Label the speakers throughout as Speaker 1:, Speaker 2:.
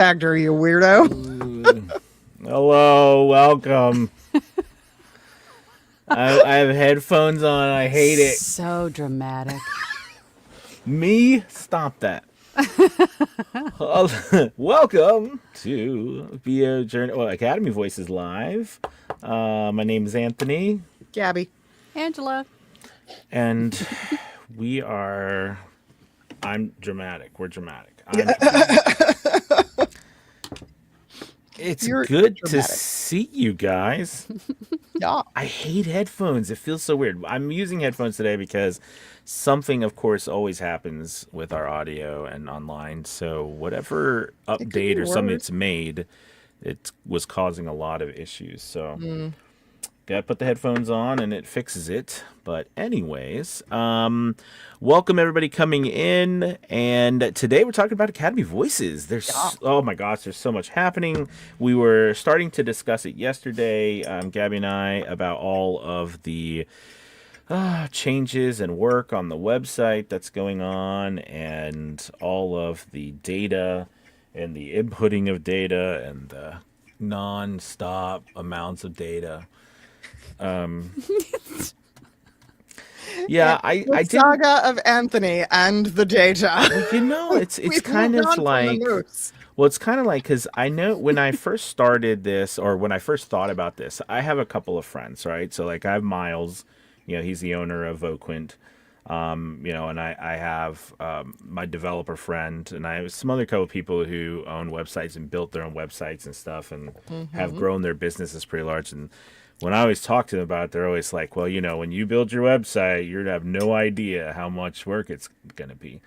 Speaker 1: Actor, you weirdo.
Speaker 2: Hello, welcome. I have headphones on. I hate it.
Speaker 3: So dramatic.
Speaker 2: Me? Stop that. Welcome to VO Journey. Well, Academy Voices Live. My name is Anthony,
Speaker 1: Gabby.
Speaker 3: Angela.
Speaker 2: and we are. I'm dramatic. We're dramatic. It's
Speaker 1: You're
Speaker 2: good to
Speaker 1: dramatic.
Speaker 2: see you guys.
Speaker 1: Yeah.
Speaker 2: I hate headphones. It feels so weird. I'm using headphones today because something, of course, always happens with our audio and online. So whatever
Speaker 1: It could be
Speaker 2: update or something
Speaker 1: worse.
Speaker 2: it's made, it was causing a lot of issues. So got to put the headphones on and it fixes it. But anyways, welcome everybody coming in. And today we're talking about Academy Voices.
Speaker 1: Yeah.
Speaker 2: Oh my gosh, there's so much happening. We were starting to discuss it yesterday, Gabby and I, about all of the changes and work on the website that's going on and all of the data and the inputting of data and the non-stop amounts of data. Yeah, I
Speaker 1: The
Speaker 2: didn't.
Speaker 1: saga of Anthony and the data.
Speaker 2: You know, it's
Speaker 1: We've
Speaker 2: kind
Speaker 1: moved
Speaker 2: of
Speaker 1: on from the
Speaker 2: like,
Speaker 1: moose.
Speaker 2: well, it's kind of like, because I know when I first started this, or when I first thought about this, I have a couple of friends, right? So like I have Miles, he's the owner of Voquent, and I have my developer friend, and I have some other couple of people who own websites and built their own websites and stuff, and have grown their businesses pretty large. And when I always talk to them about it, they're always like, well, when you build your website, you're gonna have no idea how much work it's gonna be.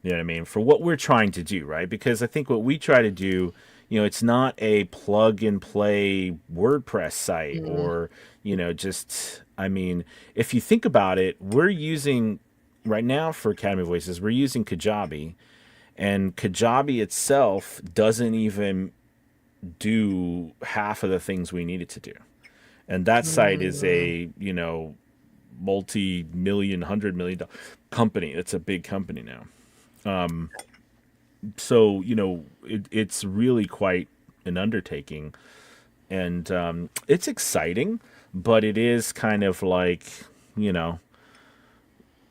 Speaker 2: You know what I mean? For what we're trying to do, right? Because I think what we try to do, it's not a plug and play WordPress site or, I mean, if you think about it, we're using, right now for Academy Voices, we're using Kajabi. And Kajabi itself doesn't even do half of the things we need it to do. And that site is a, multi-million, $100 million company. It's a big company now. So it's really quite an undertaking, and it's exciting, but it is kind of like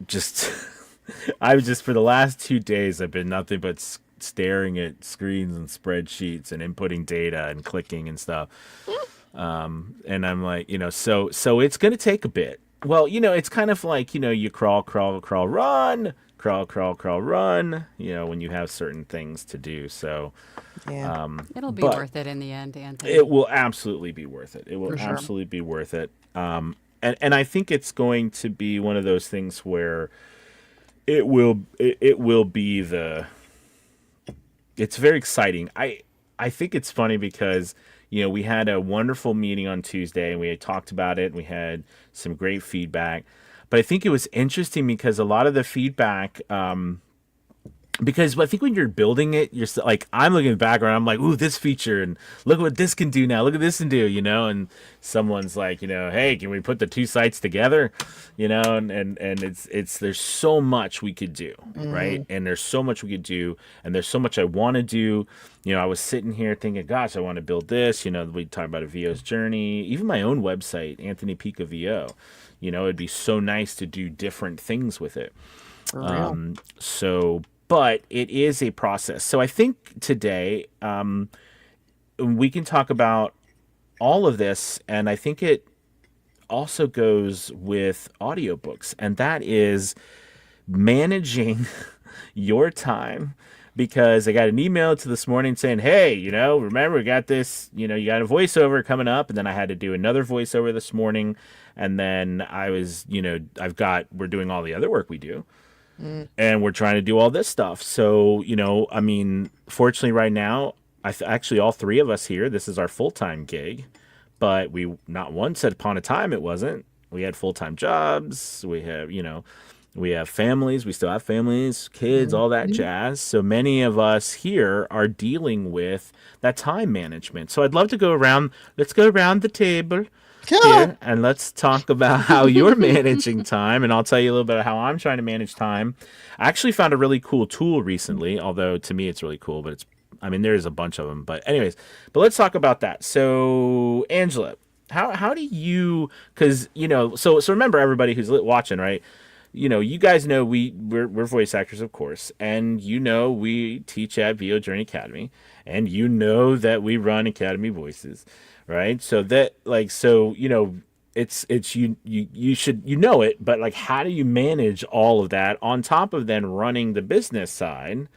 Speaker 2: just I've just for the last 2 days I've been nothing but staring at screens and spreadsheets and inputting data and clicking and stuff, and I'm like, so it's gonna take a bit. Well, it's kind of like, you crawl, run, crawl, run, when you have certain things to do. So,
Speaker 1: Yeah,
Speaker 3: It'll be
Speaker 2: but
Speaker 3: worth it in the end, Anthony.
Speaker 2: it will absolutely be worth it. It will
Speaker 1: for sure.
Speaker 2: absolutely be worth it. And I think it's going to be one of those things where it will be it's very exciting. I think it's funny because we had a wonderful meeting on Tuesday and we had talked about it and we had some great feedback. But I think it was interesting because a lot of the feedback, because I think when you're building it, you're like, I'm looking at the background, I'm like, ooh, this feature, and look what this can do now. Look at this and do, and someone's like, hey, can we put the two sites together? And it's there's so much we could do, right? And there's so much we could do, and there's so much I want to do. I was sitting here thinking, gosh, I want to build this. We talk about a VO's journey, even my own website, Anthony Pica VO. It'd be so nice to do different things with it.
Speaker 1: For real.
Speaker 2: But it is a process. So I think today we can talk about all of this, and I think it also goes with audiobooks, and that is managing your time. Because I got an email to this morning saying, hey, remember we got this, you got a voiceover coming up. And then I had to do another voiceover this morning. And then I was, we're doing all the other work we do. And we're trying to do all this stuff. So, I mean, fortunately right now, actually all three of us here, this is our full-time gig. But we not once upon a time it wasn't. We had full-time jobs. We have, we have families. We still have families, kids, all that jazz. So many of us here are dealing with that time management. So I'd love to go around. Let's go around the table here and let's talk about how you're managing time. And I'll tell you a little bit of how I'm trying to manage time. I actually found a really cool tool recently, although to me it's really cool, but it's I mean, there's a bunch of them, but anyways, but let's talk about that. So, Angela, how do you? Because so remember everybody who's watching, right? You guys know we're voice actors, of course, and we teach at VO Journey Academy, and that we run Academy Voices, right? So that it's you should it, but like how do you manage all of that on top of then running the business side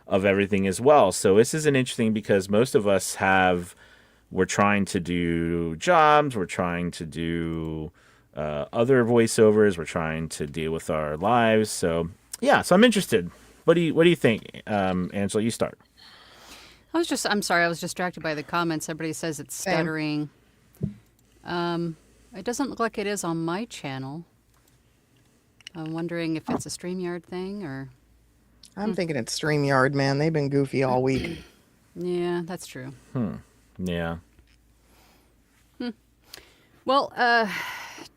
Speaker 2: of everything as well? So this is an interesting because most of us we're trying to do jobs, we're trying to do other voiceovers, we're trying to deal with our lives. So yeah, so I'm interested. What do you think, Angela? You start.
Speaker 3: I'm sorry, I was distracted by the comments. Everybody says it's
Speaker 1: Same.
Speaker 3: stuttering. It doesn't look like it is on my channel. I'm wondering if it's a StreamYard thing or...
Speaker 1: I'm thinking it's StreamYard, man. They've been goofy all week.
Speaker 3: Yeah, that's true.
Speaker 2: Yeah.
Speaker 3: Well,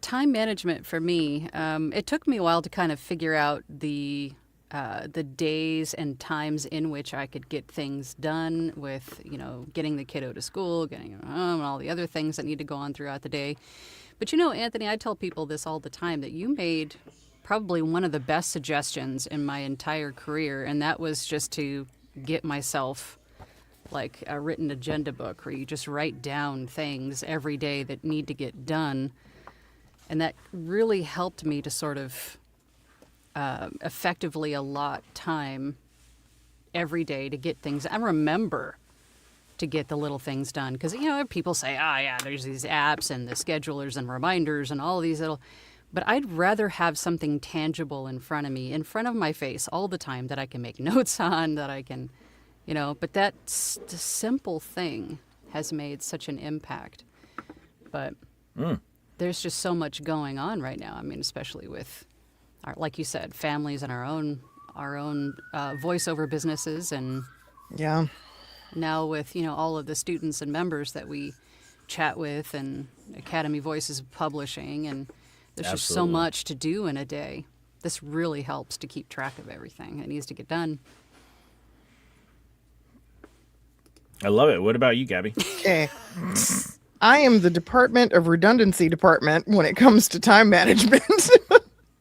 Speaker 3: time management for me, it took me a while to kind of figure out the days and times in which I could get things done with, getting the kiddo to school, getting him home, and all the other things that need to go on throughout the day. But Anthony, I tell people this all the time, that you made probably one of the best suggestions in my entire career, and that was just to get myself like a written agenda book where you just write down things every day that need to get done. And that really helped me to sort of effectively allot time every day to get things. I remember to get the little things done because, people say, there's these apps and the schedulers and reminders and all these little... But I'd rather have something tangible in front of me, in front of my face all the time that I can make notes on, that I can... but that simple thing has made such an impact. But there's just so much going on right now. I mean, especially with, like you said, families and our own voiceover businesses, and
Speaker 1: Yeah.
Speaker 3: now with all of the students and members that we chat with, and Academy Voices Publishing, and there's just so
Speaker 2: Absolutely.
Speaker 3: much to do in a day. This really helps to keep track of everything that needs to get done.
Speaker 2: I love it. What about you, Gabby?
Speaker 1: Okay. I am the Department of Redundancy department when it comes to time management.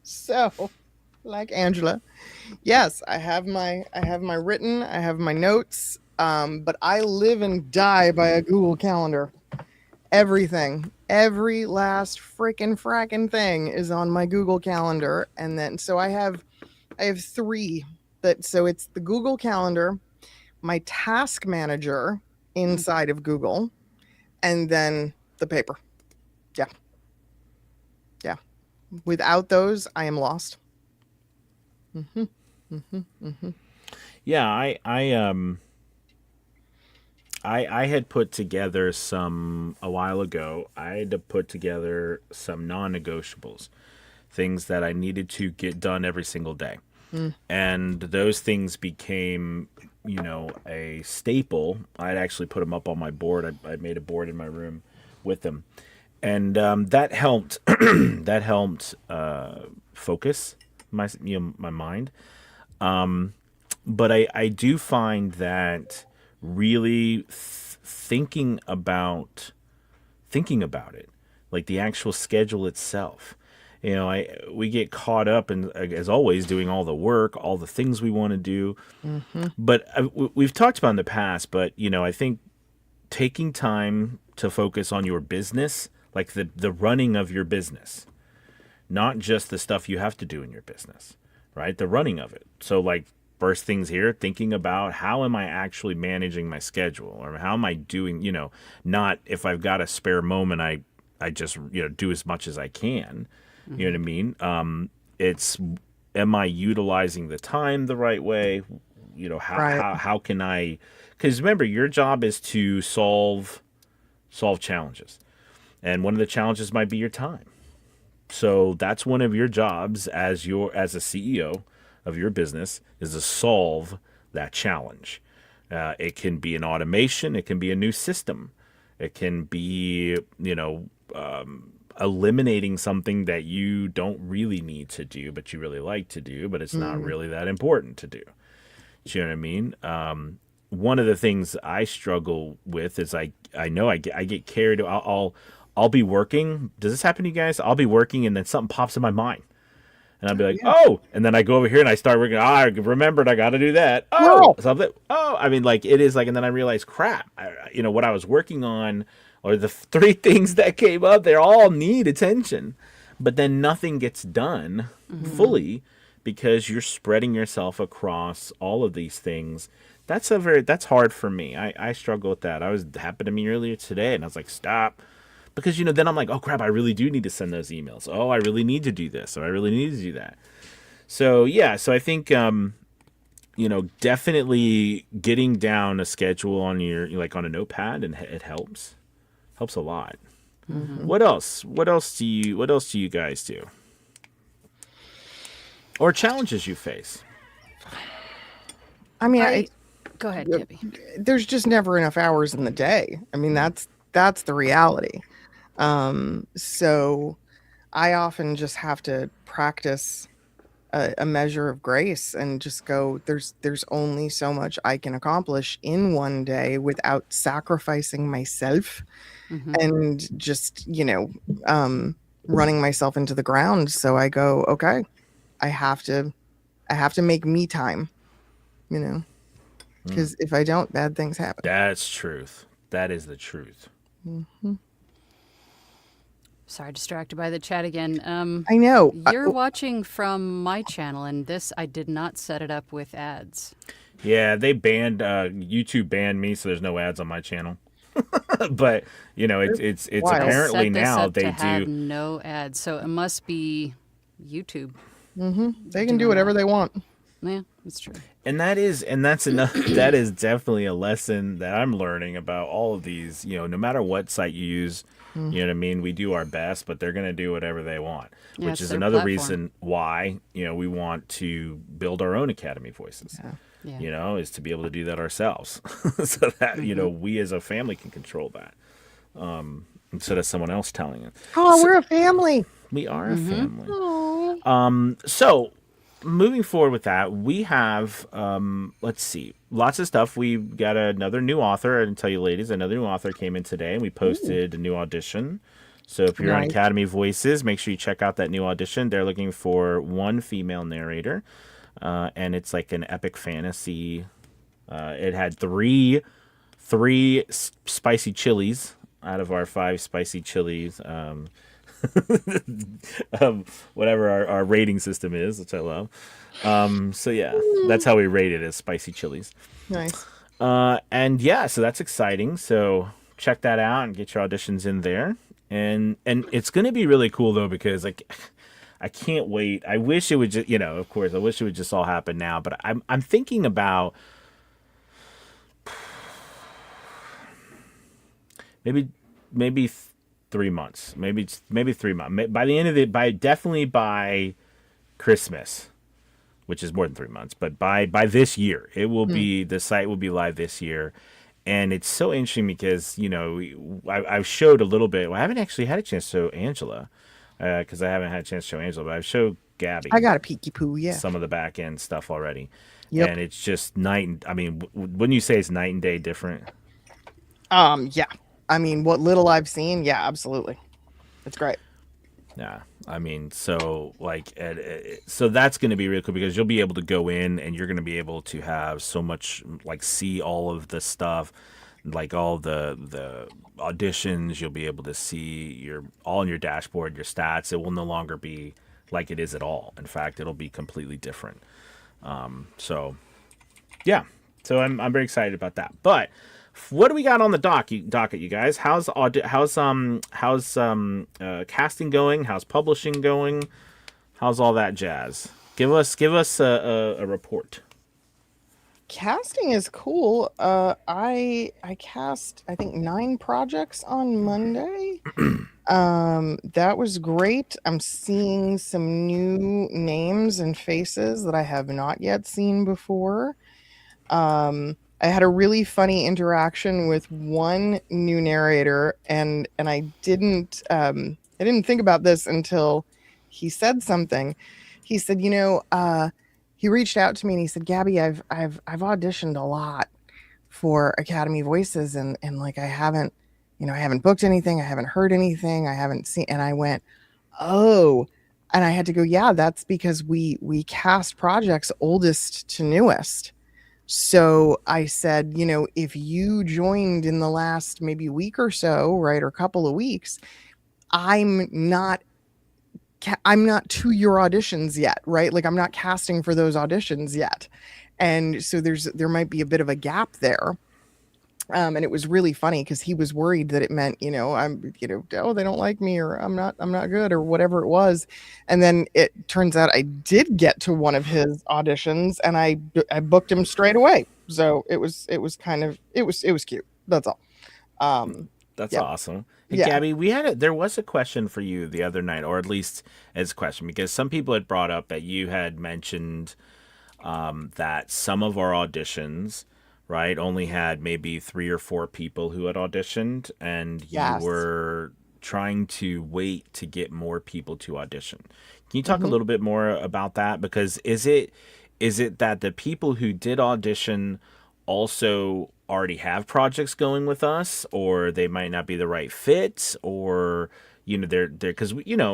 Speaker 1: So, like Angela, yes, I have my written, I have my notes, but I live and die by a Google Calendar. Everything, every last frackin' thing is on my Google Calendar, and then so I have three so it's the Google Calendar, my task manager inside of Google, and then the paper. Yeah. Without those, I am lost.
Speaker 2: Yeah, I had put together a while ago. I had to put together some non-negotiables, things that I needed to get done every single day, and those things became, a staple. I'd actually put them up on my board. I made a board in my room with them, and that helped. That helped focus my mind. But I do find that really thinking about it, like the actual schedule itself. We get caught up in, as always, doing all the work, all the things we want to do. But we've talked about in the past, but I think taking time to focus on your business, like the running of your business, not just the stuff you have to do in your business, right? The running of it. So like first things here, thinking about how am I actually managing my schedule, or how am I doing, not if I've got a spare moment, I just, do as much as I can. You know what I mean? It's, am I utilizing the time the right way? How can I, because remember, your job is to solve challenges. And one of the challenges might be your time. So that's one of your jobs as a CEO of your business, is to solve that challenge. It can be an automation. It can be a new system. It can be, eliminating something that you don't really need to do, but you really like to do, but it's not really that important to do. Do you know what I mean? one of the things I struggle with is I know I get carried. I'll be working. Does this happen to you guys? I'll be working and then something pops in my mind. And I'll be like,
Speaker 1: Yeah.
Speaker 2: oh, and then I go over here and I start working. I remembered I got to do that. Oh,
Speaker 1: No.
Speaker 2: something. Oh, I mean, like it is like, and then I realize, crap. What I was working on, or the three things that came up, they all need attention, but then nothing gets done fully because you're spreading yourself across all of these things. That's hard for me. I struggle with that. Happened to me earlier today, and I was like, stop. Because then I'm like, oh crap, I really do need to send those emails. Oh, I really need to do this, or I really need to do that. So yeah, so I think definitely getting down a schedule on your like on a notepad, and it helps a lot. What else? What else do you guys do? Or challenges you face?
Speaker 1: I mean,
Speaker 3: Go ahead,
Speaker 1: Yeah.
Speaker 3: Gabby.
Speaker 1: there's just never enough hours in the day. I mean, that's the reality. So I often just have to practice a measure of grace and just go, there's only so much I can accomplish in one day without sacrificing myself
Speaker 3: Hmm.
Speaker 1: and just, running myself into the ground. So I go, okay, I have to make me time, because if I don't, bad things happen.
Speaker 2: That's truth. That is the truth.
Speaker 3: Sorry, distracted by the chat again.
Speaker 1: I know.
Speaker 3: You're watching from my channel, and this I did not set it up with ads.
Speaker 2: Yeah, they banned YouTube banned me, so there's no ads on my channel. But it's
Speaker 1: Wild.
Speaker 2: apparently
Speaker 3: Set this
Speaker 2: now
Speaker 3: up to
Speaker 2: they
Speaker 3: have
Speaker 2: do.
Speaker 3: no ads, so it must be YouTube.
Speaker 1: They can do whatever they want.
Speaker 3: Yeah, that's true.
Speaker 2: That's enough. That is definitely a lesson that I'm learning about all of these. No matter what site you use, you know what I mean. We do our best, but they're gonna do whatever they want,
Speaker 3: Yeah,
Speaker 2: which
Speaker 3: it's
Speaker 2: is
Speaker 3: their
Speaker 2: another
Speaker 3: platform.
Speaker 2: reason why we want to build our own Academy Voices.
Speaker 3: Yeah.
Speaker 2: Is to be able to do that ourselves, so that we as a family can control that, instead of someone else telling it.
Speaker 1: Oh, we're a family.
Speaker 2: We are a family.
Speaker 1: Oh.
Speaker 2: So moving forward with that, we have let's see, lots of stuff. We got another new author. I didn't tell you, ladies, another new author came in today, and we posted a new audition. So if you're on
Speaker 1: Nice.
Speaker 2: Academy Voices, make sure you check out that new audition. They're looking for one female narrator, and it's like an epic fantasy. It had three spicy chilies out of our 5 spicy chilies. Whatever our rating system is, which I love. So yeah, that's how we rate it, as spicy chilies.
Speaker 1: Nice.
Speaker 2: And yeah, so that's exciting. So check that out and get your auditions in there. And it's going to be really cool though, because like I can't wait. I wish it would just, of course, I wish it would just all happen now. But I'm thinking about maybe 3 months, maybe 3 months. By the end of definitely by Christmas, which is more than 3 months, but by this year, it will be, the site will be live this year. And it's so interesting because, I've showed a little bit. Well, I haven't actually had a chance to show Angela, because I haven't had a chance to show Angela, but I've showed Gabby
Speaker 1: I got a peeky poo. Yeah.
Speaker 2: some of the back end stuff already.
Speaker 1: Yep.
Speaker 2: And it's just I mean, wouldn't you say it's night and day different?
Speaker 1: Yeah. I mean, what little I've seen, yeah, absolutely. It's great.
Speaker 2: Yeah, I mean, so like, so that's going to be really cool because you'll be able to go in and you're going to be able to have so much, like, see all of the stuff, like all the auditions. You'll be able to see all in your dashboard, your stats. It will no longer be like it is at all. In fact, it'll be completely different. So yeah, so I'm very excited about that. But what do we got on the docket, you guys? How's casting going? How's publishing going? How's all that jazz? Give us a report.
Speaker 1: Casting is cool. I cast, I think, 9 projects on Monday. That was great. I'm seeing some new names and faces that I have not yet seen before. I had a really funny interaction with one new narrator, and I didn't think about this until he said something. He said, he reached out to me and he said, "Gabby, I've auditioned a lot, for Academy Voices, and like I haven't, I haven't booked anything, I haven't heard anything, I haven't seen, and I went, oh, and I had to go, yeah, that's because we cast projects oldest to newest. So I said, if you joined in the last maybe week or so, right, or couple of weeks, I'm not I'm not to your auditions yet, right? Like I'm not casting for those auditions yet. And so there might be a bit of a gap there. And it was really funny because he was worried that it meant, oh, they don't like me, or I'm not good, or whatever it was. And then it turns out I did get to one of his auditions, and I booked him straight away. So it was cute. That's all.
Speaker 2: That's
Speaker 1: Yeah.
Speaker 2: awesome. Hey,
Speaker 1: Yeah.
Speaker 2: Gabby, there was a question for you the other night, or at least as a question, because some people had brought up that you had mentioned that some of our auditions, right, only had maybe 3 or 4 people who had auditioned, and you
Speaker 1: Yes.
Speaker 2: were trying to wait to get more people to audition. Can you talk a
Speaker 1: Hmm.
Speaker 2: little bit more about that? Because is it that the people who did audition also already have projects going with us, or they might not be the right fit, or they're because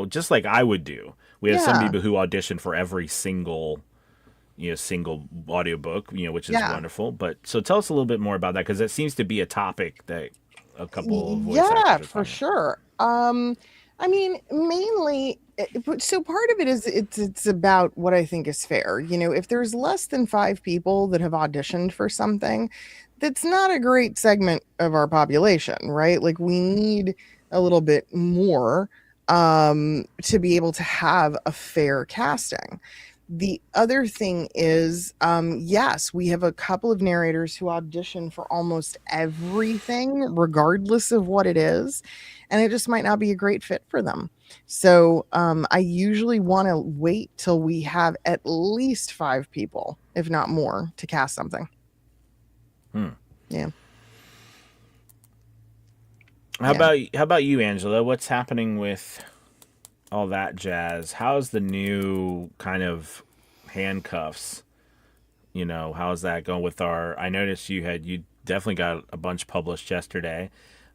Speaker 2: just like I would do, we have some
Speaker 1: Yeah.
Speaker 2: people who audition for every single audiobook, which is
Speaker 1: Yeah.
Speaker 2: wonderful. But so tell us a little bit more about that, because that seems to be a topic that a couple of voice
Speaker 1: Yeah,
Speaker 2: actors are
Speaker 1: for
Speaker 2: talking about.
Speaker 1: sure. I mean, mainly, so part of it is it's about what I think is fair. If there's less than 5 people that have auditioned for something, that's not a great segment of our population, right? Like we need a little bit more to be able to have a fair casting. The other thing is, yes, we have a couple of narrators who audition for almost everything, regardless of what it is, and it just might not be a great fit for them. So I usually want to wait till we have at least 5 people, if not more, to cast something.
Speaker 2: Hmm.
Speaker 1: Yeah.
Speaker 2: How
Speaker 1: Yeah.
Speaker 2: about you, Angela? What's happening with all that jazz? How's the new kind of handcuffs? How's that going with our? I noticed you definitely got a bunch published yesterday.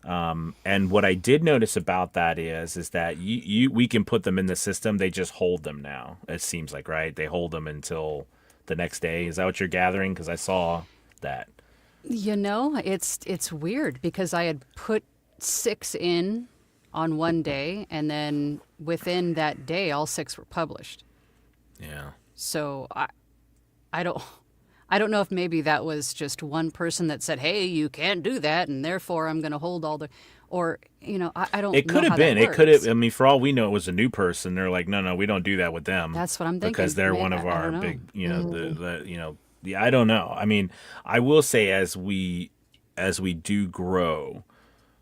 Speaker 2: And what I did notice about that is that we can put them in the system. They just hold them now. It seems like, right? They hold them until the next day. Is that what you're gathering? Because I saw that.
Speaker 3: It's weird because I had put 6 in on one day, and then within that day, all 6 were published.
Speaker 2: Yeah.
Speaker 3: So I don't I don't know if maybe that was just one person that said, "Hey, you can't do that," and therefore I'm going to hold all the, or I don't
Speaker 2: It
Speaker 3: know
Speaker 2: could have
Speaker 3: how that
Speaker 2: been. It could have.
Speaker 3: works.
Speaker 2: I mean, for all we know, it was a new person. They're like, no, no, we don't do that with them
Speaker 3: That's what I'm
Speaker 2: because
Speaker 3: thinking.
Speaker 2: they're one of
Speaker 3: I
Speaker 2: our
Speaker 3: don't know.
Speaker 2: big.
Speaker 1: Mm.
Speaker 2: The I don't know. I mean, I will say as we do grow,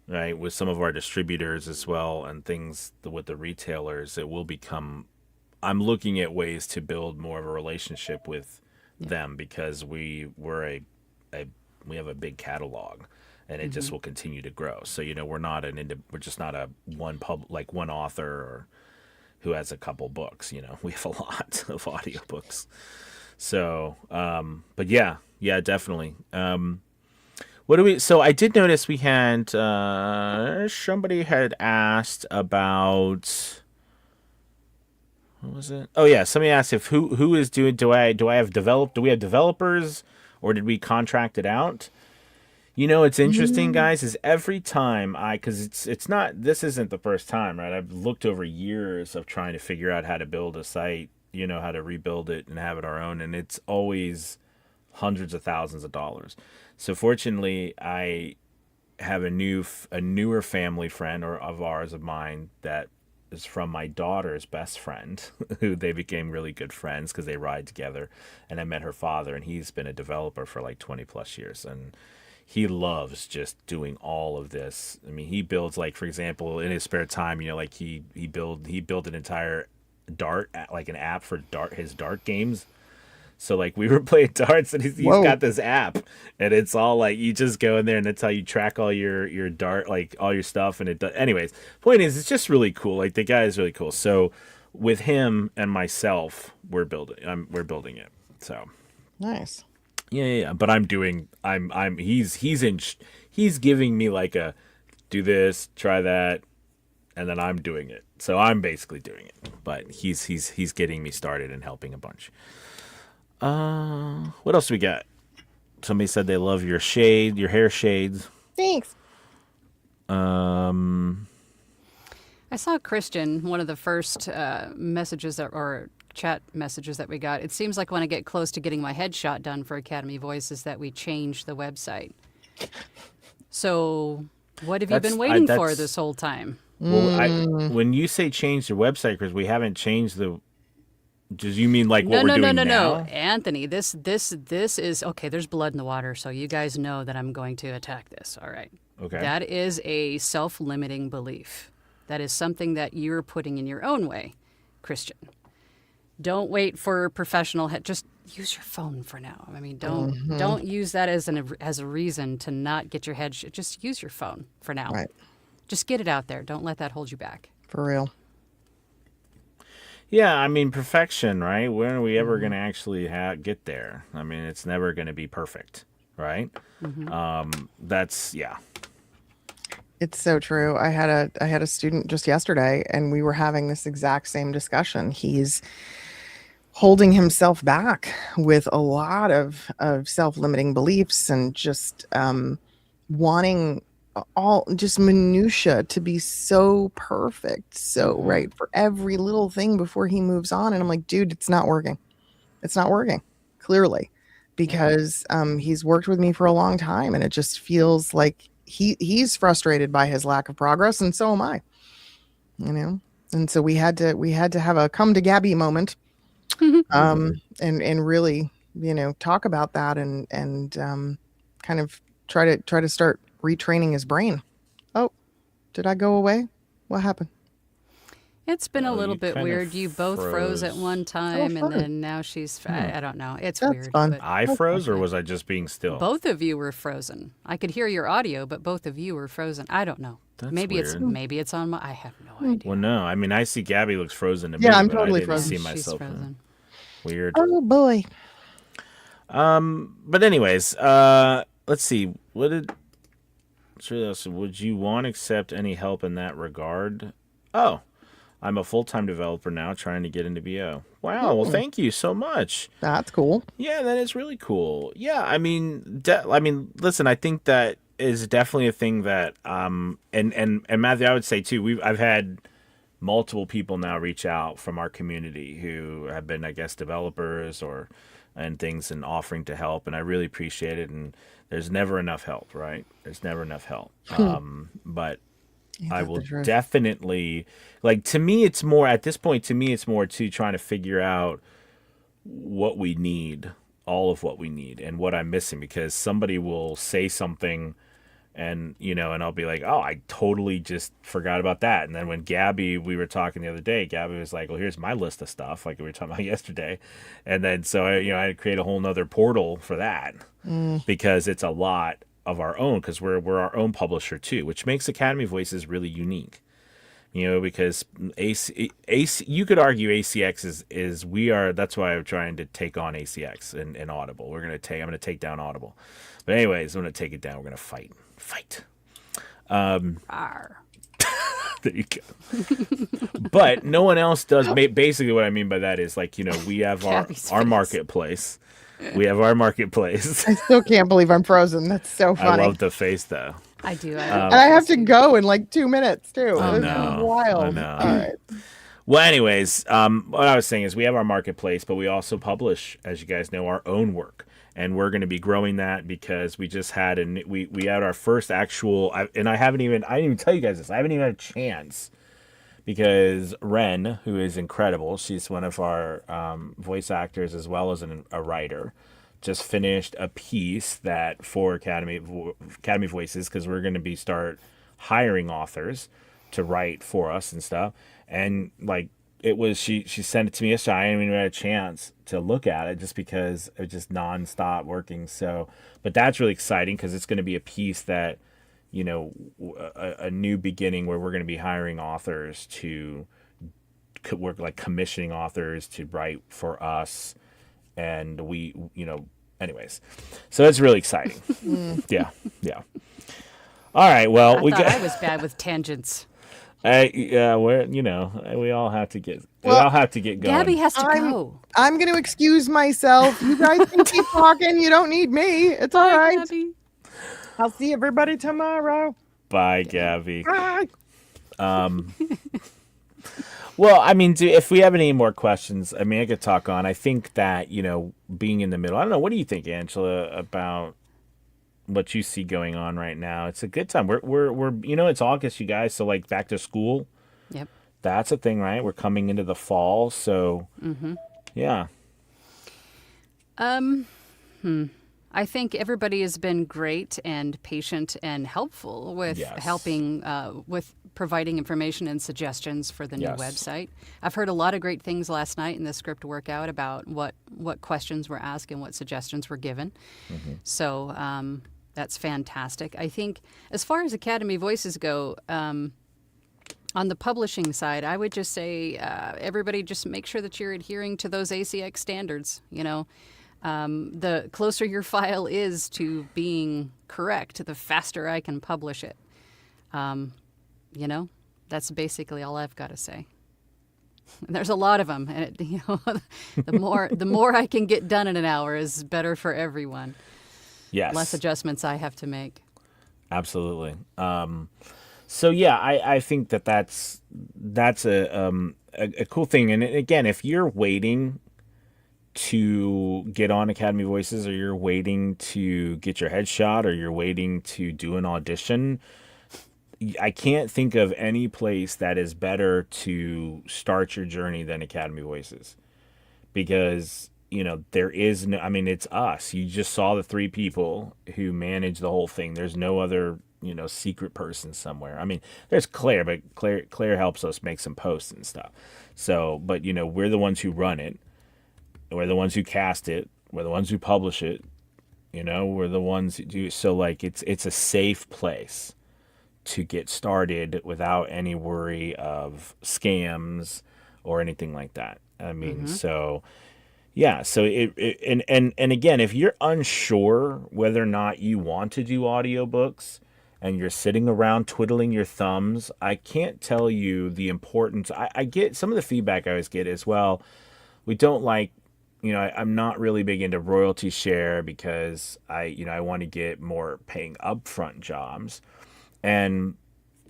Speaker 2: right, with some of our distributors as well and things with the retailers, it will become. I'm looking at ways to build more of a relationship with
Speaker 3: Yeah.
Speaker 2: them because a we have a big catalog, and it
Speaker 3: Hmm.
Speaker 2: just will continue to grow. So we're just not a one author or who has a couple books. We have a lot of audiobooks. So, but yeah, definitely. What do we? So I did notice we had somebody had asked about what was it? Oh yeah, somebody asked if who is doing. Do I have developed? Do we have developers, or did we contract it out? It's interesting,
Speaker 1: Mm.
Speaker 2: guys, is every time because it's not, this isn't the first time, right? I've looked over years of trying to figure out how to build a site, how to rebuild it and have it our own, and it's always hundreds of thousands of dollars. So fortunately, I have a newer family friend or of mine that is from my daughter's best friend, who they became really good friends because they ride together, and I met her father, and he's been a developer for like 20 plus years, and he loves just doing all of this. I mean, he builds, like, for example, in his spare time, like he built an entire dart like an app for his dart games. So like we were playing darts, and he's
Speaker 1: Whoa.
Speaker 2: got this app, and it's all like you just go in there and that's how you track all your dart, like all your stuff, and it does. Anyways, point is, it's just really cool. Like the guy is really cool. So with him and myself, we're building it. So
Speaker 1: Nice.
Speaker 2: Yeah. But he's giving me like a do this, try that, and then I'm doing it. So I'm basically doing it. But he's getting me started and helping a bunch. What else do we got? Somebody said they love your hair shades.
Speaker 1: Thanks.
Speaker 3: I saw Christian, one of the first messages or chat messages that we got. It seems like when I get close to getting my headshot done for Academy Voices that we change the website. So what have you been waiting for this whole time?
Speaker 2: Well, when you say change the website, because we haven't changed the. Does you mean like what we're doing now?
Speaker 3: No, Anthony. This is okay. There's blood in the water, so you guys know that I'm going to attack this. All right.
Speaker 2: Okay.
Speaker 3: That is a self-limiting belief. That is something that you're putting in your own way, Christian. Don't wait for professional help. Just use your phone for now. I mean, don't use that as a reason to not get your head. Just use your phone for now.
Speaker 1: Right.
Speaker 3: Just get it out there. Don't let that hold you back.
Speaker 1: For real.
Speaker 2: Yeah, I mean perfection, right? When are we ever going to actually get there? I mean, it's never going to be perfect, right? That's yeah.
Speaker 1: It's so true. I had a student just yesterday, and we were having this exact same discussion. He's holding himself back with a lot of self-limiting beliefs and just wanting all just minutia to be so perfect, so right for every little thing before he moves on. And I'm like, dude, it's not working. It's not working, clearly, because he's worked with me for a long time, and it just feels like he's frustrated by his lack of progress, and so am I. You know, and so we had to have a come to Gabby moment, and really, you know, talk about that and kind of try to start retraining his brain. Oh, did I go away? What happened?
Speaker 3: It's been a little
Speaker 2: you
Speaker 3: bit
Speaker 2: kind of
Speaker 3: weird. You both froze at one time, and
Speaker 1: fun.
Speaker 3: then now she's. I don't know. It's
Speaker 1: That's
Speaker 3: weird.
Speaker 1: fun.
Speaker 3: But
Speaker 2: I froze, or was I just being still?
Speaker 3: both of you were frozen. I could hear your audio, but both of you were frozen. I don't know.
Speaker 2: That's
Speaker 3: maybe
Speaker 2: weird.
Speaker 3: it's on my. I have no idea.
Speaker 2: Well, no. I mean, I see Gabby looks frozen to me.
Speaker 1: Yeah, I'm
Speaker 2: but
Speaker 1: totally
Speaker 2: I didn't
Speaker 1: frozen.
Speaker 2: see
Speaker 3: She's
Speaker 2: myself.
Speaker 3: frozen.
Speaker 2: Weird.
Speaker 1: Oh boy.
Speaker 2: But anyways, let's see. What did? Would you want to accept any help in that regard? Oh, I'm a full-time developer now, trying to get into BO. Wow. Well, thank you so much.
Speaker 1: That's cool.
Speaker 2: Yeah, that is really cool. Yeah, I mean, listen, I think that is definitely a thing that, and Matthew, I would say too. I've had multiple people now reach out from our community who have been, I guess, developers and things and offering to help, and I really appreciate it. And there's never enough help, right? There's never enough help. But I will definitely, like, to me, it's more at this point. To me, it's more to trying to figure out what we need, all of what we need, and what I'm missing, because somebody will say something. And, you know, and I'll be like, oh, I totally just forgot about that. And then when we were talking the other day, Gabby was like, well, here's my list of stuff, like we were talking about yesterday. And then so, I had to create a whole nother portal for that because it's a lot of our own, because we're our own publisher too, which makes Academy Voices really unique. You know, because AC, you could argue ACX that's why I'm trying to take on ACX and Audible. I'm going to take down Audible. But anyways, I'm going to take it down. We're going to fight.
Speaker 3: Arr.
Speaker 2: There you go. But no one else does. Basically, what I mean by that is, like, you know, we have our marketplace. We have our marketplace.
Speaker 1: I still can't believe I'm frozen. That's so funny.
Speaker 2: I love the face, though.
Speaker 3: I do.
Speaker 1: And I have to go in like 2 minutes too.
Speaker 2: I
Speaker 1: This
Speaker 2: know.
Speaker 1: is wild.
Speaker 2: I know.
Speaker 1: All right.
Speaker 2: Well, anyways, what I was saying is we have our marketplace, but we also publish, as you guys know, our own work. And we're going to be growing that because we just had we had our first actual, and I didn't even tell you guys this. I haven't even had a chance, because Ren, who is incredible, she's one of our voice actors as well as a writer, just finished a piece that for Academy Voices, because we're going to start hiring authors to write for us and stuff. And like, it was, she sent it to me yesterday. I didn't even have a chance to look at it just because it was just nonstop working. So, but that's really exciting because it's going to be a piece that, you know, a new beginning where we're going to be hiring authors to work, like commissioning authors to write for us. And we, you know, anyways, so it's really exciting. Yeah, yeah. All right, well,
Speaker 3: I
Speaker 2: we
Speaker 3: thought
Speaker 2: got.
Speaker 3: I was bad with tangents.
Speaker 2: Yeah, we all have to get
Speaker 1: Well,
Speaker 2: going.
Speaker 3: Gabby has to
Speaker 1: I'm
Speaker 3: go.
Speaker 1: I'm going to excuse myself. You guys can keep talking. You don't need me. It's all
Speaker 3: Bye,
Speaker 1: right.
Speaker 3: Gabby.
Speaker 1: I'll see everybody tomorrow.
Speaker 2: Bye, Gabby.
Speaker 1: Bye.
Speaker 2: Well, I mean, if we have any more questions, I mean, I could talk on. I think that, being in the middle, I don't know. What do you think, Angela, about what you see going on right now? It's a good time. We're it's August, you guys. So, like, back to school,
Speaker 3: Yep.
Speaker 2: that's a thing, right? We're coming into the fall. So, yeah.
Speaker 3: I think everybody has been great and patient and helpful with
Speaker 2: Yes.
Speaker 3: helping with providing information and suggestions for the new
Speaker 2: Yes.
Speaker 3: website. I've heard a lot of great things last night in the script workout about what questions were asked and what suggestions were given. So that's fantastic. I think as far as Academy Voices go, on the publishing side, I would just say everybody just make sure that you're adhering to those ACX standards. The closer your file is to being correct, the faster I can publish it. That's basically all I've got to say. There's a lot of them, and the more I can get done in an hour is better for everyone.
Speaker 2: Yes.
Speaker 3: Less adjustments I have to make.
Speaker 2: Absolutely. So yeah, I think that's a cool thing. And again, if you're waiting to get on Academy Voices, or you're waiting to get your headshot, or you're waiting to do an audition, I can't think of any place that is better to start your journey than Academy Voices, because there is no, I mean, it's us. You just saw the three people who manage the whole thing. There's no other secret person somewhere. I mean, there's Claire, but Claire helps us make some posts and stuff. So, but we're the ones who run it. We're the ones who cast it. We're the ones who publish it. We're the ones who do. So, like, it's a safe place to get started without any worry of scams or anything like that. I mean, so yeah. So and again, if you're unsure whether or not you want to do audiobooks and you're sitting around twiddling your thumbs, I can't tell you the importance. I get some of the feedback I always get as well. We don't like, I'm not really big into royalty share because I want to get more paying upfront jobs, and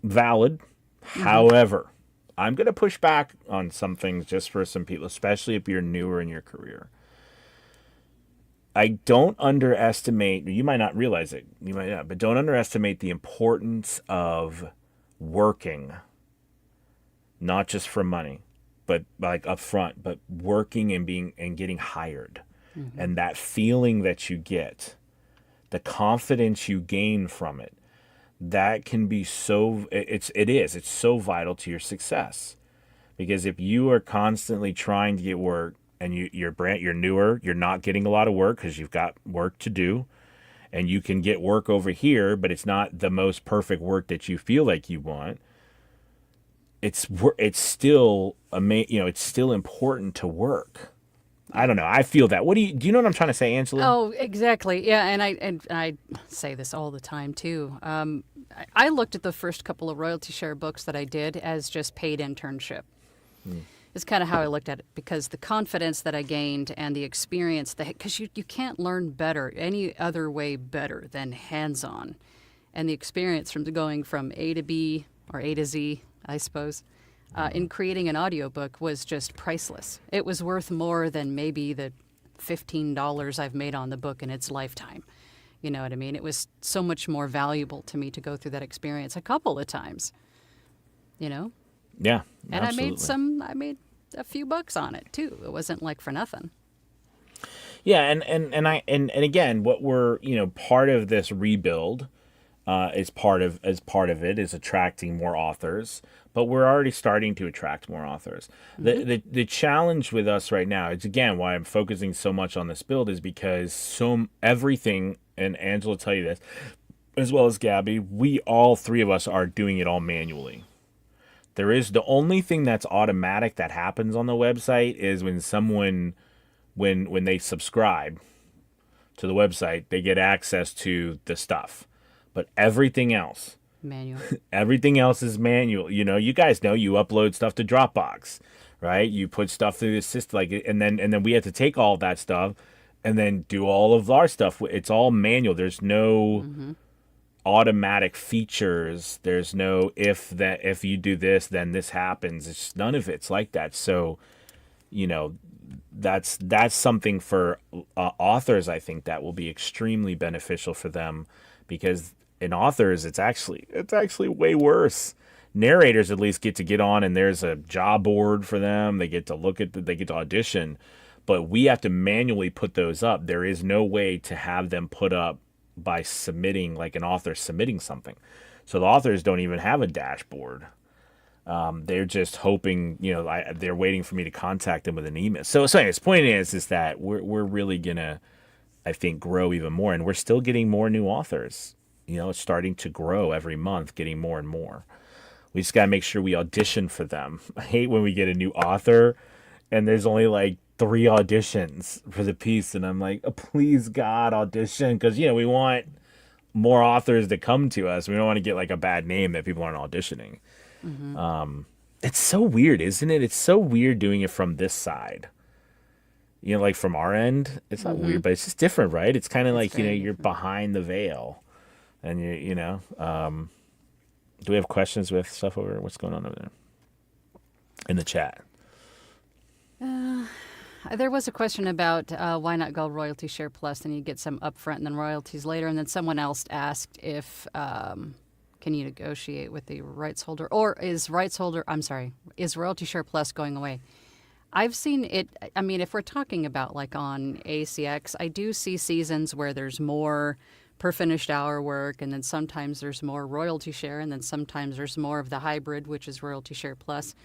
Speaker 2: valid. However, I'm going to push back on some things just for some people, especially if you're newer in your career. I don't underestimate, you might not realize it, you might not, but don't underestimate the importance of working, not just for money, but like upfront, but working and getting hired. And that feeling that you get, the confidence you gain from it, that can be it's so vital to your success. Because if you are constantly trying to get work and you're newer, you're not getting a lot of work because you've got work to do, and you can get work over here, but it's not the most perfect work that you feel like you want. It's still it's still important to work. I don't know. I feel that. Do you know what I'm trying to say, Angela?
Speaker 3: Oh, exactly. Yeah, and I say this all the time too. I looked at the first couple of royalty share books that I did as just paid internship. It's kind of how I looked at it, because the confidence that I gained and the experience because you can't learn better any other way better than hands-on, and the experience from going from A to B or A to Z, I suppose. In creating an audiobook was just priceless. It was worth more than maybe the $15 I've made on the book in its lifetime. You know what I mean? It was so much more valuable to me to go through that experience a couple of times.
Speaker 2: Yeah,
Speaker 3: and
Speaker 2: absolutely.
Speaker 3: I made a few bucks on it too. It wasn't like for nothing.
Speaker 2: Yeah, and again, what we're part of this rebuild is part of it is attracting more authors, but we're already starting to attract more authors. The challenge with us right now is, again, why I'm focusing so much on this build, is because everything, and Angela will tell you this, as well as Gabby, we all three of us are doing it all manually. There is the only thing that's automatic that happens on the website is when someone when they subscribe to the website, they get access to the stuff. But everything else,
Speaker 3: Manual.
Speaker 2: everything else is manual. You know, you guys know you upload stuff to Dropbox, right? You put stuff through the system, like, and then we have to take all of that stuff and then do all of our stuff. It's all manual. There's no automatic features. There's no if you do this, then this happens. It's just, none of it's like that. So, you know, that's something for authors. I think that will be extremely beneficial for them, because in authors, it's actually way worse. Narrators at least get to get on, and there's a job board for them. They get to look at they get to audition, but we have to manually put those up. There is no way to have them put up by submitting, like an author submitting something. So the authors don't even have a dashboard. They're just hoping, you know, they're waiting for me to contact them with an email. So anyways, point is that we're really gonna, I think, grow even more, and we're still getting more new authors. You know, it's starting to grow every month, getting more and more. We just gotta make sure we audition for them. I hate when we get a new author and there's only like 3 auditions for the piece, and I'm like, oh, please God, audition, because, you know, we want more authors to come to us. We don't want to get like a bad name that people aren't auditioning. It's so weird, isn't it? It's so weird doing it from this side. You know, like from our end, it's not weird, but it's just different, right? It's kind of like, you know, you're behind the veil, and you know. Do we have questions with stuff over? What's going on over there in the chat?
Speaker 3: There was a question about why not go royalty share plus, and you get some upfront and then royalties later. And then someone else asked if can you negotiate with the rights holder, or is royalty share plus going away? I've seen it. I mean, if we're talking about like on ACX, I do see seasons where there's more per finished hour work, and then sometimes there's more royalty share, and then sometimes there's more of the hybrid, which is royalty share plus.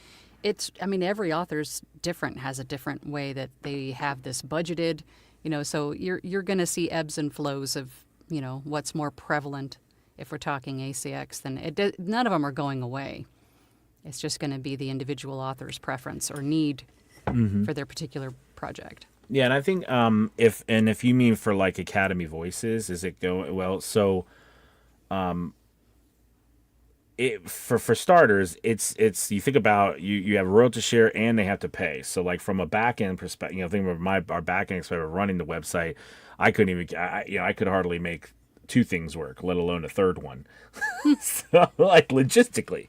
Speaker 3: I mean, every author's different, has a different way that they have this budgeted, you know, so you're going to see ebbs and flows of, you know, what's more prevalent if we're talking ACX. Then none of them are going away. It's just going to be the individual author's preference or need for their particular project.
Speaker 2: Yeah, and I think if you mean for like Academy Voices, is it going well? So, for starters, it's you think about you have royalty share and they have to pay. So like from a back end perspective, you know, think of our back end perspective running the website, I couldn't even I could hardly make 2 things work, let alone a third one. So like logistically,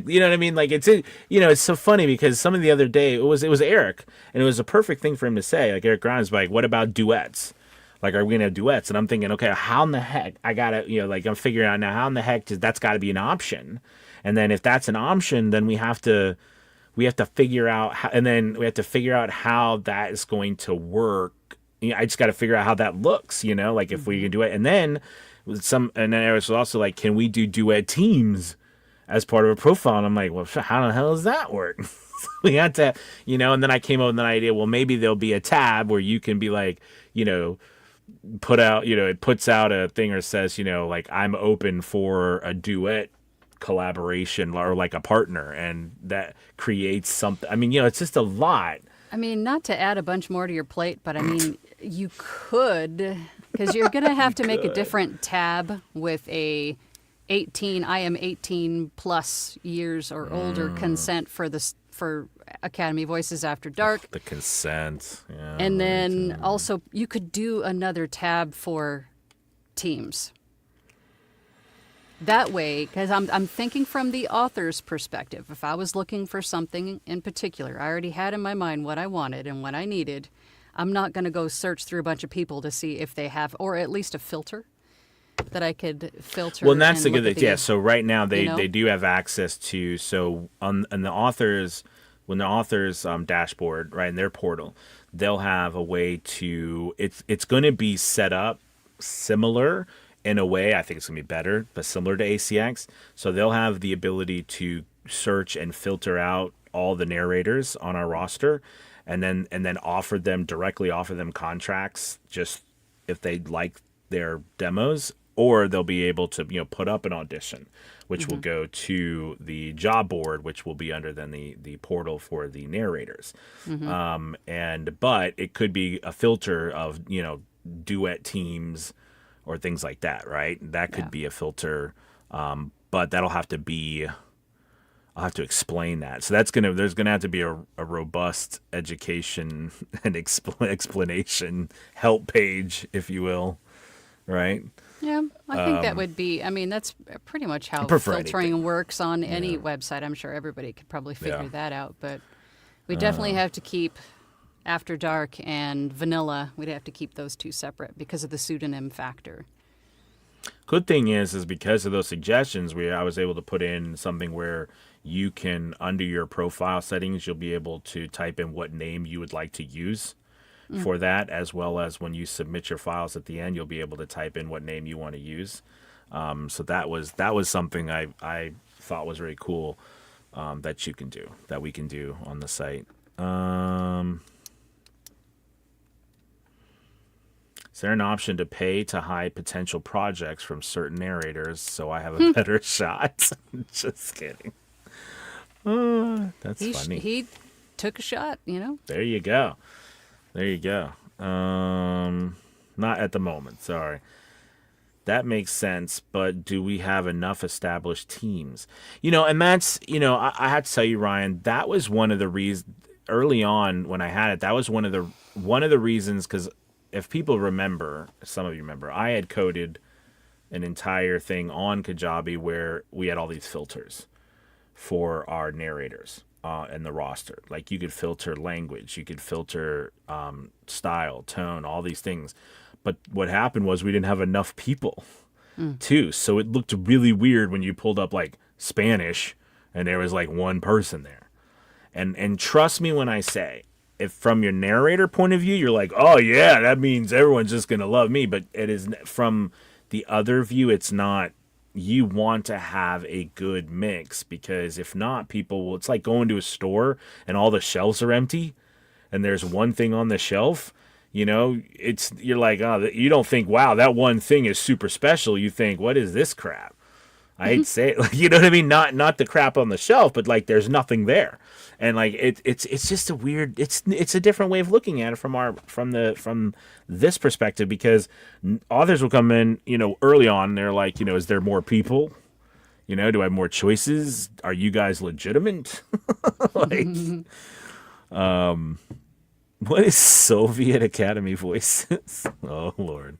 Speaker 2: you know what I mean? Like it's so funny because some of the other day it was Eric, and it was a perfect thing for him to say. Like Eric Grimes, like, what about duets? Like, are we gonna have duets? And I'm thinking, okay, how in the heck I gotta, you know, like I'm figuring out now how in the heck that's got to be an option. And then if that's an option, then we have to figure out how, and then we have to figure out how that is going to work. You know, I just got to figure out how that looks, you know, like if we can do it. And then Eric was also like, can we do duet teams as part of a profile? And I'm like, well, how the hell does that work? We had to, you know, and then I came up with an idea. Well, maybe there'll be a tab where you can be like, you know, put out, you know, it puts out a thing or says, you know, like I'm open for a duet collaboration or like a partner, and that creates something. I mean, you know, it's just a lot. I
Speaker 3: mean, not to add a bunch more to your plate, but I mean, you could, because you're going to have to make a different tab with I am 18 plus years or older consent for Academy Voices After Dark.
Speaker 2: The consent. Yeah,
Speaker 3: and then also you could do another tab for teams. That way, because I'm thinking from the author's perspective. If I was looking for something in particular, I already had in my mind what I wanted and what I needed. I'm not going to go search through a bunch of people to see if they have, or at least a filter that I could filter.
Speaker 2: Well, and that's the good thing. Yeah, so right now they do have access to, so on the authors, when the author's dashboard, right, in their portal, they'll have a way to, it's going to be set up similar in a way. I think it's going to be better, but similar to ACX. So they'll have the ability to search and filter out all the narrators on our roster, and then directly offer them contracts just if they like their demos, or they'll be able to, you know, put up an audition, which will go to the job board, which will be under then the portal for the narrators. But it could be a filter of, you know, duet teams or things like that, right? That could
Speaker 3: Yeah.
Speaker 2: be a filter, but that'll have to be. I'll have to explain that. So there's gonna have to be a robust education and explanation help page, if you will, right?
Speaker 3: Yeah, I think that would be. I mean, that's pretty much how
Speaker 2: Prefer
Speaker 3: filtering
Speaker 2: anything.
Speaker 3: works on any website. I'm sure everybody could probably figure
Speaker 2: Yeah.
Speaker 3: that out, but we definitely have to keep After Dark and Vanilla. We'd have to keep those two separate because of the pseudonym factor.
Speaker 2: Good thing is because of those suggestions, I was able to put in something where you can, under your profile settings, you'll be able to type in what name you would like to use for that, as well as when you submit your files at the end, you'll be able to type in what name you want to use. So that was something I thought was very cool, that you can do, that we can do on the site. Is there an option to pay to hide potential projects from certain narrators so I have a better shot? Just kidding. That's funny.
Speaker 3: He took a shot, you know?
Speaker 2: There you go. There you go. Not at the moment. Sorry. That makes sense, but do we have enough established teams? And that's, I have to tell you, Ryan, that was one of the reasons early on when I had it. That was one of the reasons, because if people remember, some of you remember, I had coded an entire thing on Kajabi where we had all these filters for our narrators and the roster. Like you could filter language, you could filter style, tone, all these things. But what happened was we didn't have enough people too. So it looked really weird when you pulled up like Spanish and there was like one person there. And trust me when I say, if from your narrator point of view, you're like, oh yeah, that means everyone's just going to love me. But it is from the other view, it's not. You want to have a good mix, because if not, people will, it's like going to a store and all the shelves are empty and there's one thing on the shelf. You're like, oh, you don't think, wow, that one thing is super special. You think, what is this crap? I hate to say it, like, you know what I mean? Not the crap on the shelf, but like there's nothing there, and like it's just a weird. It's a different way of looking at it from this perspective, because authors will come in, early on. They're like, is there more people? Do I have more choices? Are you guys legitimate? Like, what is Soviet Academy voices? Oh Lord.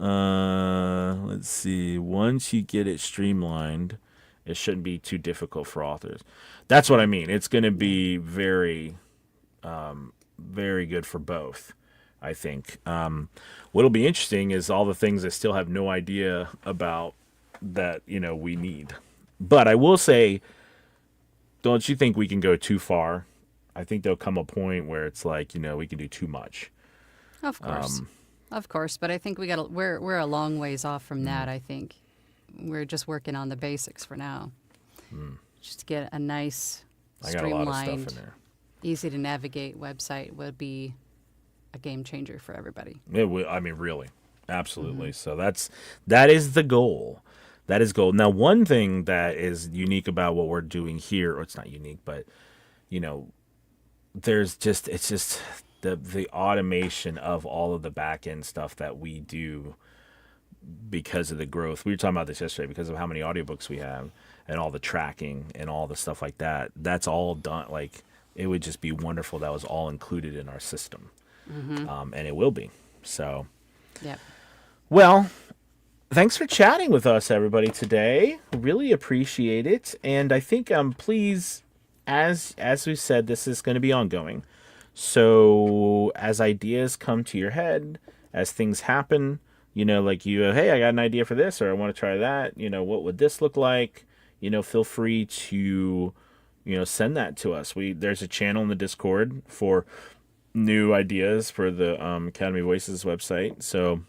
Speaker 2: Let's see. Once you get it streamlined, it shouldn't be too difficult for authors. That's what I mean. It's going to be very, very good for both, I think. What'll be interesting is all the things I still have no idea about that, we need. But I will say, don't you think we can go too far? I think there'll come a point where it's like, we can do too much.
Speaker 3: Of course. Of course, but I think we're a long ways off from that. I think we're just working on the basics for now. Just to get a nice,
Speaker 2: I got a lot of stuff
Speaker 3: streamlined,
Speaker 2: in there.
Speaker 3: easy to navigate website would be a game changer for everybody.
Speaker 2: I mean, really, absolutely. So that is the goal. That is goal. Now, one thing that is unique about what we're doing here, or it's not unique, but it's just the automation of all of the back end stuff that we do because of the growth. We were talking about this yesterday, because of how many audiobooks we have and all the tracking and all the stuff like that. That's all done. Like, it would just be wonderful. That was all included in our system. And it will be. So,
Speaker 3: Yeah.
Speaker 2: well, thanks for chatting with us, everybody, today. Really appreciate it. And I think, please, as we said, this is going to be ongoing. So as ideas come to your head, as things happen, like hey, I got an idea for this, or I want to try that, what would this look like? Feel free to, send that to us. There's a channel in the Discord for new ideas for the Academy Voices website. So,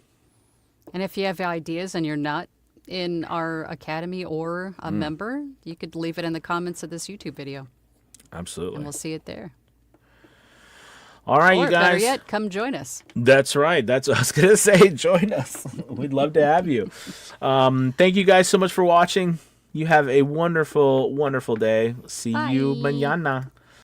Speaker 3: And if you have ideas and you're not in our academy or a member, you could leave it in the comments of this YouTube video,
Speaker 2: absolutely.
Speaker 3: and we'll see it there.
Speaker 2: All right,
Speaker 3: Or
Speaker 2: you guys.
Speaker 3: better yet, come join us.
Speaker 2: That's right. That's what I was going to say. Join us. We'd love to have you. Thank you guys so much for watching. You have a wonderful, wonderful day. See you
Speaker 3: Bye.
Speaker 2: mañana.